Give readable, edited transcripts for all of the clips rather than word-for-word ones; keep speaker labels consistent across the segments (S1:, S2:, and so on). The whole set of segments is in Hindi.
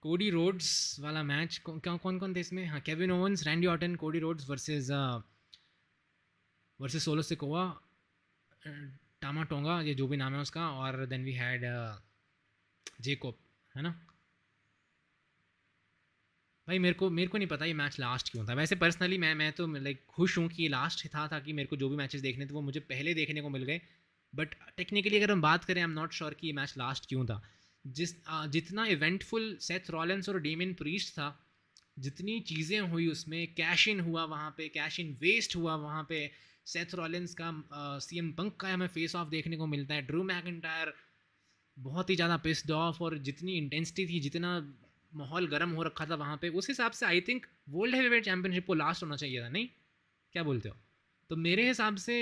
S1: कोडी रोड्स वाला मैच कौन कौन थे इसमें? हाँ, Kevin Owens, Randy Orton, Cody Rhodes versus Solo Sikoa, Tama Tonga, ये जो भी नाम है उसका, और देन वी हैड जेकोब, है ना? भाई मेरे को नहीं पता ये मैच लास्ट क्यों था। वैसे पर्सनली मैं तो लाइक खुश हूँ कि ये लास्ट था ताकि मेरे को जो भी मैचेस देखने थे वो मुझे पहले देखने को मिल गए। बट टेक्निकली अगर हम बात करें, आई एम नॉट श्योर कि ये मैच लास्ट क्यों था। जितना इवेंटफुल सेथ रॉलिंस और डेमियन प्रीस्ट था, जितनी चीज़ें हुई उसमें, कैश इन हुआ वहाँ पे, कैश इन वेस्ट हुआ वहाँ पे, सेथ रॉलिंस का सीएम पंक का हमें फेस ऑफ देखने को मिलता है, ड्रू मैकिंटायर बहुत ही ज़्यादा पिस्ड ऑफ, और जितनी इंटेंसिटी थी, जितना माहौल गर्म हो रखा था वहाँ पे, उस हिसाब से I think world heavyweight championship को लास्ट होना चाहिए था, नहीं? क्या बोलते हो? तो मेरे हिसाब से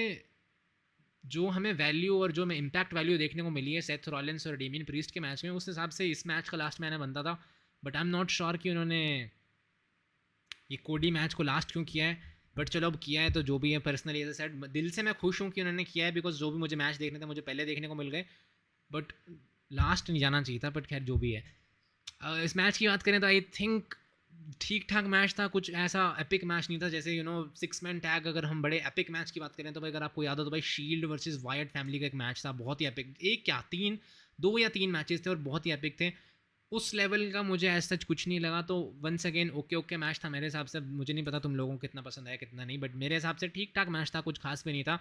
S1: जो हमें वैल्यू और जो हमें इम्पैक्ट वैल्यू देखने को मिली है सेथ रॉलिंस और डेमियन प्रीस्ट के मैच में, उस हिसाब से इस मैच का लास्ट मैंने बनता था। But I am not sure कि उन्होंने ये कोडी मैच को लास्ट क्यों किया है। बट चलो अब किया है तो जो भी है, पर्सनली एज अ सेड दिल से मैं खुश हूँ कि उन्होंने किया है, बिकॉज जो भी मुझे मैच देखने थे मुझे पहले देखने को मिल गए। बट लास्ट नहीं जाना चाहिए था, बट खैर जो भी है। इस मैच की बात करें तो आई थिंक ठीक ठाक मैच था, कुछ ऐसा एपिक मैच नहीं था। जैसे सिक्स मैन टैग, अगर हम बड़े एपिक मैच की बात करें तो भाई अगर आपको याद हो तो भाई शील्ड वर्सेस वायर्ड फैमिली का एक मैच था, बहुत ही एपिक। एक क्या तीन, दो या तीन मैचेस थे और बहुत ही एपिक थे। उस लेवल का मुझे एज सच कुछ नहीं लगा। तो वंस अगेन ओके मैच था मेरे हिसाब से। मुझे नहीं पता तुम लोगों को कितना पसंद आया कितना नहीं, बट मेरे हिसाब से ठीक ठाक मैच था, कुछ खास भी नहीं था।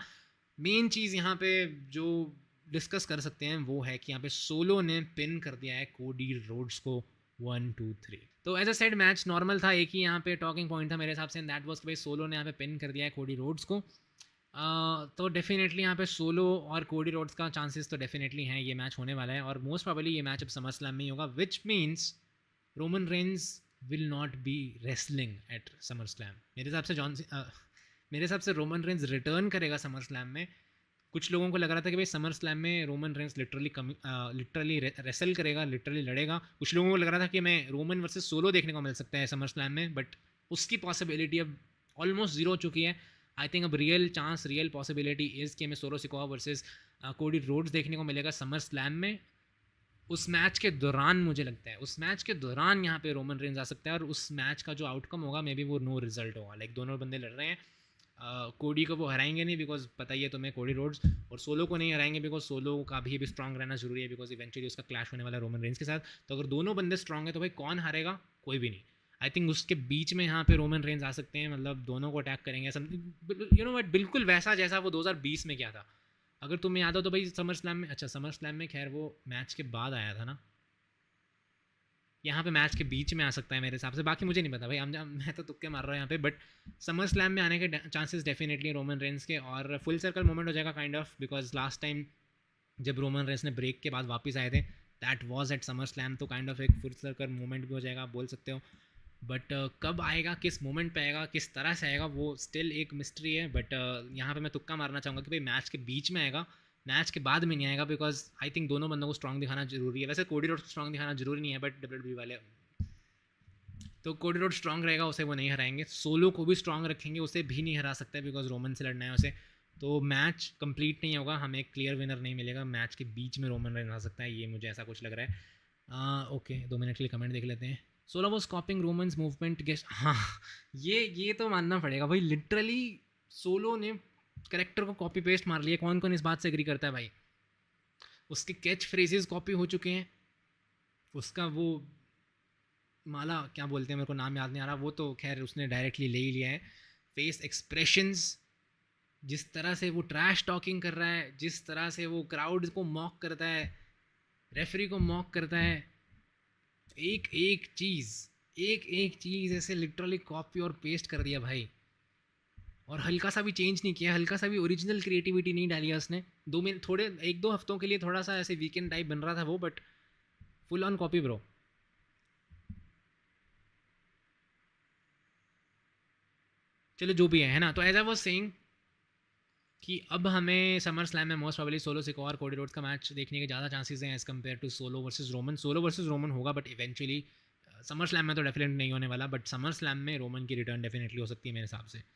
S1: मेन चीज़ यहाँ पे जो डिस्कस कर सकते हैं वो है कि यहाँ पे सोलो ने पिन कर दिया है कोडी रोड्स को 1-2-3। तो as a said match normal था, एक ही यहाँ पे टॉकिंग पॉइंट था मेरे हिसाब से, दैट वाज कि भाई सोलो ने यहाँ पे पिन कर दिया है कोडी रोड्स को। तो डेफिनेटली यहाँ पे सोलो और कोडी रोड्स का चांसेस तो डेफिनेटली हैं, ये मैच होने वाला है। और मोस्ट प्रोबेबली ये मैच अब समर स्लैम में ही होगा, which means Roman Reigns will not be wrestling at SummerSlam. मेरे हिसाब से रोमन रेंस रिटर्न करेगा समर स्लैम में। कुछ लोगों को लग रहा था कि भाई समर स्लैम में रोमन रेंस लिटरली रेसल करेगा, लिटरली लड़ेगा। कुछ लोगों को लग रहा था कि हमें रोमन वर्सेस सोलो देखने को मिल सकता है समर स्लैम में, बट उसकी पॉसिबिलिटी अब ऑलमोस्ट जीरो हो चुकी है। आई थिंक अब रियल पॉसिबिलिटी इज़ कि हमें solo Sikoa versus Cody Rhodes देखने को मिलेगा समर स्लैम में। उस मैच के दौरान मुझे लगता है, उस मैच के दौरान यहाँ पे रोमन रेंज आ सकता है, और उस मैच का जो आउटकम होगा मे बी वो नो रिजल्ट होगा। लाइक दोनों बंदे लड़ रहे हैं, कोडी को वो हराएंगे नहीं, बिकॉज पता ही है तुम्हें कोडी रोड्स, और सोलो को नहीं हराएंगे बिकॉज सोलो का भी स्ट्रांग रहना जरूरी है, बिकॉज इवेंचुअली उसका क्लैश होने वाला है रोमन रेंज के साथ। तो अगर दोनों बंदे स्ट्रांग है तो भाई कौन हारेगा? कोई भी नहीं। आई थिंक उसके बीच में यहाँ पे रोमन रेंज आ सकते हैं, मतलब दोनों को अटैक करेंगे बट बिल्कुल वैसा जैसा वो 2020 में किया था। अगर तुम्हें याद हो तो भाई समर स्लैम में, अच्छा समर स्लैम में खैर वो मैच के बाद आया था ना, यहाँ पे मैच के बीच में आ सकता है मेरे हिसाब से, बाकी मुझे नहीं पता भाई। मैं तो तुक्के मार रहा हूँ यहाँ पे, बट समर स्लैम में आने के चांसेस डेफिनेटली रोमन रेंस के, और फुल सर्कल मोमेंट हो जाएगा kind of, because last time जब रोमन रेंस ने ब्रेक के बाद वापस आए थे that was at summer slam, तो काइंड ऑफ एक फुल सर्कल मोमेंट भी हो जाएगा, आप बोल सकते हो। बट कब आएगा, किस मोमेंट पे आएगा, किस तरह से आएगा, वो स्टिल एक मिस्ट्री है। बट यहाँ पे मैं तुक्का मारना चाहूँगा कि भाई मैच के बीच में आएगा, मैच के बाद में नहीं आएगा, बिकॉज आई थिंक दोनों बंदों को स्ट्रॉन्ग दिखाना जरूरी है। वैसे कोडी रोड स्ट्रॉन्ग दिखाना जरूरी नहीं है, बट डब्ल्यूडब्ल्यूई वाले तो कोडी रोड स्ट्रॉन्ग रहेगा, उसे वो नहीं हराएंगे। सोलो को भी स्ट्रॉन्ग रखेंगे, उसे भी नहीं हरा सकते बिकॉज रोमन से लड़ना है उसे। तो मैच कंप्लीट नहीं होगा, हमें एक क्लियर विनर नहीं मिलेगा, मैच के बीच में रोमन रेंज आ सकता है, ये मुझे ऐसा कुछ लग रहा है। ओके 2 मिनट के लिए कमेंट देख लेते हैं। Solo was कॉपिंग Romans movement guest, हाँ ये तो मानना पड़ेगा भाई, लिटरली सोलो ने करेक्टर को कॉपी पेस्ट मार लिया। कौन कौन इस बात से एग्री करता है भाई? उसके कैच फ्रेजेस कॉपी हो चुके हैं, उसका वो माला क्या बोलते हैं, मेरे को नाम याद नहीं आ रहा, वो तो खैर उसने डायरेक्टली ले ही लिया है। फेस एक्सप्रेशंस, जिस तरह से वो ट्रैश टॉकिंग कर रहा है, जिस तरह से वो क्राउड को मॉक करता है, रेफरी को मॉक करता है, एक एक चीज़ ऐसे लिटरली कॉपी और पेस्ट कर दिया भाई, और हल्का सा भी चेंज नहीं किया, हल्का सा भी ओरिजिनल क्रिएटिविटी नहीं डाली है उसने। 2 मिनट थोड़े 1-2 हफ्तों के लिए थोड़ा सा ऐसे वीकेंड टाइप बन रहा था वो, but full on copy bro. चलो जो भी है ना। तो एज आई वाज सेइंग कि अब हमें समर स्लैम में मोस्ट प्रोबेबली सोलो सिकोवा और कोडी रोड्स का मैच देखने के ज़्यादा चांसेस हैं as compare to Solo versus Roman. Solo versus Roman होगा बट इवेंचुअली समर स्लैम में तो डेफिनेटली नहीं होने वाला, बट समर स्लैम में रोमन की रिटर्न डेफिनेटली हो सकती है मेरे हिसाब से।